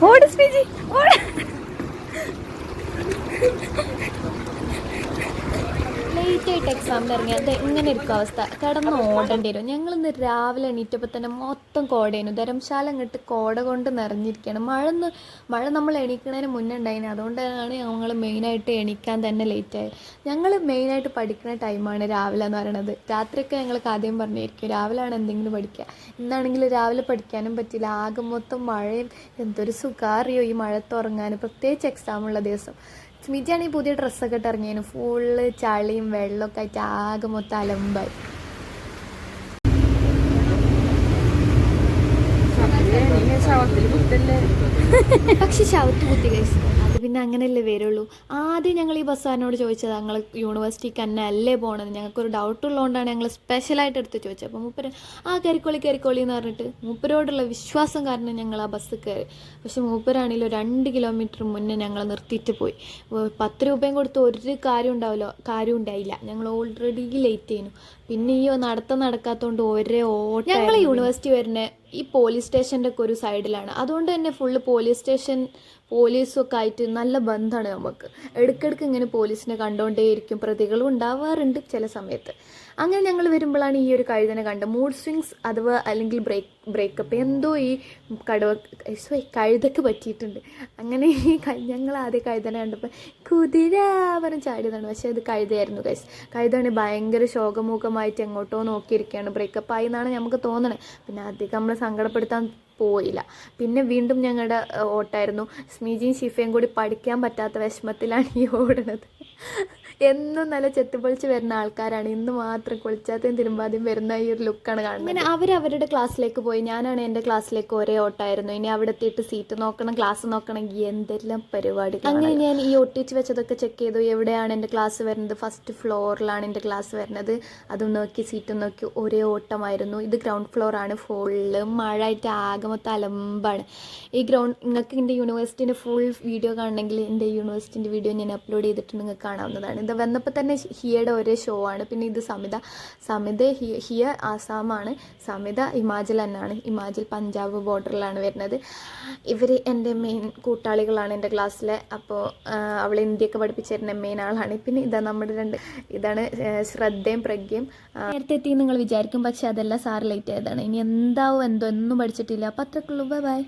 ഓട് സ്മിജി ഓട്. ലേറ്റായിട്ട് എക്സാമിന് ഇറങ്ങിയാൽ അത് ഇങ്ങനെ ഇരിക്കും അവസ്ഥ. കിടന്ന് ഓടേണ്ടി വരും. ഞങ്ങളിന്ന് രാവിലെ എണീറ്റപ്പോൾ തന്നെ മൊത്തം കോടയായിരുന്നു. ധർമ്മശാല ഇങ്ങോട്ട് കോട കൊണ്ട് നിറഞ്ഞിരിക്കുകയാണ്. മഴ നമ്മൾ എണീക്കുന്നതിന് മുന്നേ ഉണ്ടായിന്. അതുകൊണ്ടാണ് ഞങ്ങൾ മെയിനായിട്ട് എണീക്കാൻ തന്നെ ലേറ്റായത്. ഞങ്ങൾ മെയിനായിട്ട് പഠിക്കുന്ന ടൈമാണ് രാവിലെ എന്ന് പറയുന്നത്. രാത്രിയൊക്കെ ഞങ്ങൾക്ക് ആദ്യം പറഞ്ഞിരിക്കും രാവിലെയാണ് എന്തെങ്കിലും പഠിക്കുക. ഇന്നാണെങ്കിൽ രാവിലെ പഠിക്കാനും പറ്റില്ല. ആകെ മൊത്തം മഴയും. എന്തൊരു സുഖാറിയോ ഈ മഴത്ത് ഉറങ്ങാൻ, പ്രത്യേകിച്ച് എക്സാമുള്ള ദിവസം. സ്മിജാണ് ഈ പുതിയ ഡ്രസ്സൊക്കെ ഇട്ട് ഇറങ്ങിയതിന് ഫുള്ള് ചളിയും വെള്ളമൊക്കെ ആയിട്ട് ആകെ മൊത്തം അലമ്പായി. പക്ഷെ ശവത്ത് കുത്തി കഴിച്ചു. അത് പിന്നെ അങ്ങനെയല്ലേ വരുള്ളൂ. ആദ്യം ഞങ്ങൾ ഈ ബസ്സാരനോട് ചോദിച്ചത് ഞങ്ങൾ യൂണിവേഴ്സിറ്റിക്ക് തന്നെ അല്ലേ പോകണത്, ഞങ്ങൾക്കൊരു ഡൗട്ട് ഉള്ളതുകൊണ്ടാണ് ഞങ്ങൾ സ്പെഷ്യലായിട്ട് എടുത്ത് ചോദിച്ചത്. അപ്പോൾ മൂപ്പര് കരിക്കോളി എന്ന് പറഞ്ഞിട്ട് മൂപ്പരോടുള്ള വിശ്വാസം കാരണം ഞങ്ങൾ ആ ബസ് കയറി. പക്ഷെ മൂപ്പരാണെങ്കിലും 2 കിലോമീറ്റർ മുന്നേ ഞങ്ങൾ നിർത്തിയിട്ട് പോയി. 10 രൂപയും കൊടുത്ത് ഒരു കാര്യം ഉണ്ടായില്ല. ഞങ്ങൾ ഓൾറെഡി ലേറ്റ് ചെയ്യുന്നു. പിന്നെ ഈ നടക്കാത്തതുകൊണ്ട് ഒരേ ഓട്ടം. ഞങ്ങൾ യൂണിവേഴ്സിറ്റി വരുന്ന ഈ പോലീസ് സ്റ്റേഷൻ്റെ ഒക്കെ ഒരു സൈഡിലാണ്. അതുകൊണ്ട് തന്നെ ഫുള്ള് പോലീസൊക്കെ ആയിട്ട് നല്ല ബന്ധമാണ് നമുക്ക്. ഇടയ്ക്കിടയ്ക്ക് ഇങ്ങനെ പോലീസിനെ കണ്ടുകൊണ്ടേയിരിക്കും. പ്രതികളും ഉണ്ടാവാറുണ്ട് ചില സമയത്ത്. അങ്ങനെ ഞങ്ങൾ വരുമ്പോഴാണ് ഈ ഒരു കഴുതനെ കണ്ടത്. മൂഡ് സ്വിങ്സ് അഥവാ അല്ലെങ്കിൽ ബ്രേക്കപ്പ് എന്തോ ഈ കഴുതക്ക് പറ്റിയിട്ടുണ്ട്. അങ്ങനെ ഞങ്ങൾ ആദ്യം കഴുതനെ കണ്ടപ്പോൾ കുതിര പറഞ്ഞ് ചാടിയതാണ്. പക്ഷേ അത് കഴുതയായിരുന്നു ഗൈസ്. കഴുതാണ് ഭയങ്കര ശോകമുഖമായിട്ട് എങ്ങോട്ടോ നോക്കിയിരിക്കുകയാണ്. ബ്രേക്കപ്പായി എന്നാണ് നമുക്ക് തോന്നണത്. പിന്നെ അധികം നമ്മൾ സങ്കടപ്പെടുത്താൻ പോയില്ല. പിന്നെ വീണ്ടും ഞങ്ങളുടെ ഓട്ടായിരുന്നു. സ്മിജിയും ഷിഫയും കൂടി പഠിക്കാൻ പറ്റാത്ത വിഷമത്തിലാണ് ഈ ഓടുന്നത്. എന്നും നല്ല ചെത്തിപ്പൊളിച്ച് വരുന്ന ആൾക്കാരാണ്. ഇന്ന് മാത്രം കുളിച്ചാത്തയും തിരുമ്പാതെയും വരുന്ന ഈ ഒരു ലുക്കാണ് കാണുന്നത്. അങ്ങനെ അവരവരുടെ ക്ലാസ്സിലേക്ക് പോയി. ഞാനാണ് എൻ്റെ ക്ലാസ്സിലേക്ക് ഒരേ ഓട്ടായിരുന്നു. ഇനി അവിടെ എത്തിയിട്ട് സീറ്റ് നോക്കണം, ക്ലാസ് നോക്കണം, എന്തെല്ലാം പരിപാടി. അങ്ങനെ ഞാൻ ഈ ഒട്ടിച്ച് വെച്ചതൊക്കെ ചെക്ക് ചെയ്തു. എവിടെയാണ് എൻ്റെ ക്ലാസ് വരുന്നത്, ഫസ്റ്റ് ഫ്ലോറിലാണ് എൻ്റെ ക്ലാസ് വരുന്നത്. അതും നോക്കി സീറ്റും നോക്കി ഒരേ ഓട്ടമായിരുന്നു. ഇത് ഗ്രൗണ്ട് ഫ്ലോറാണ്. ഫുള്ള് മഴയായിട്ട് ആകെ മൊത്തം അലമ്പാണ് ഈ ഗ്രൗണ്ട്. നിങ്ങൾക്ക് എൻ്റെ യൂണിവേഴ്സിറ്റീൻ്റെ ഫുൾ വീഡിയോ കാണണമെങ്കിൽ എൻ്റെ യൂണിവേഴ്സിറ്റീൻ്റെ വീഡിയോ ഞാൻ അപ്ലോഡ് ചെയ്തിട്ട് നിങ്ങൾക്ക് കാണാവുന്നതാണ്. ഇത് വന്നപ്പോൾ തന്നെ ഹിയയുടെ ഒരേ ഷോ ആണ്. പിന്നെ ഇത് സമിത ഹിയ ആസാമാണ്, സമിത ഹിമാചൽ തന്നെയാണ്. ഹിമാചൽ പഞ്ചാബ് ബോർഡറിലാണ് വരുന്നത്. ഇവർ എൻ്റെ മെയിൻ കൂട്ടാളികളാണ് എൻ്റെ ക്ലാസ്സിലെ. അപ്പോൾ അവൾ ഇന്ത്യയൊക്കെ പഠിപ്പിച്ചു തരുന്ന മെയിൻ ആളാണ്. പിന്നെ ഇതാണ് ശ്രദ്ധയും പ്രജ്ഞയും. നേരത്തെ എത്തി നിങ്ങൾ വിചാരിക്കും, പക്ഷെ അതെല്ലാം സാറ് ലേറ്റ് ആയതാണ്. ഇനി എന്താവും എന്തോ ഒന്നും പഠിച്ചിട്ടില്ല. അപ്പോൾ അത്രക്കുള്ളൂ. ബൈ.